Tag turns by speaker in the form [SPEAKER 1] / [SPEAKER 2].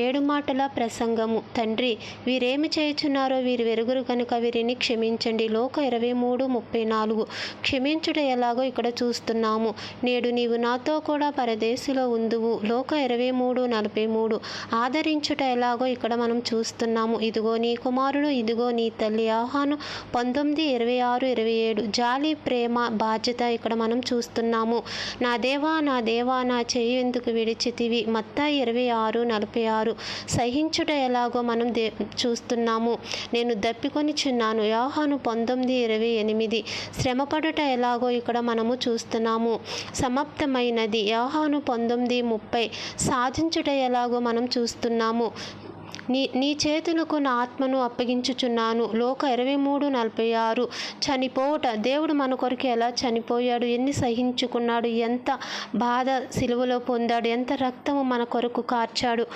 [SPEAKER 1] ఏడు మాటల ప్రసంగము. తండ్రి, వీరేమి చేయుచున్నారో వీరు వెరుగురు కనుక వీరిని క్షమించండి. లోక 23:34. క్షమించుట ఎలాగో ఇక్కడ చూస్తున్నాము. నేడు నీవు నాతో కూడా పరదేశిలో ఉందువు. లోక 23:43. ఆదరించుట ఎలాగో ఇక్కడ మనం చూస్తున్నాము. ఇదిగో నీ కుమారుడు, ఇదిగో నీ తల్లి. యోహాను 19:26-27. జాలి, ప్రేమ, బాధ్యత ఇక్కడ మనం చూస్తున్నాము. నా దేవా, నా దేవా, నా చెయ్యి ఎందుకు విడిచితివి? మత్తాయి 26:46. సహించుట ఎలాగో మనం చూస్తున్నాము. నేను దప్పికొనిచున్నాను. యోహాను 19:28. శ్రమపడుట ఎలాగో ఇక్కడ మనము చూస్తున్నాము. సమాప్తమైనది. యోహాను 19:30. సాధించుట ఎలాగో మనం చూస్తున్నాము. నీ చేతులకు నా ఆత్మను అప్పగించుచున్నాను. లోక 23:46. చనిపోవుట. దేవుడు మన కొరకు ఎలా చనిపోయాడు, ఎన్ని సహించుకున్నాడు, ఎంత బాధ సిలువలో పొందాడు, ఎంత రక్తము మన కొరకు కార్చాడు.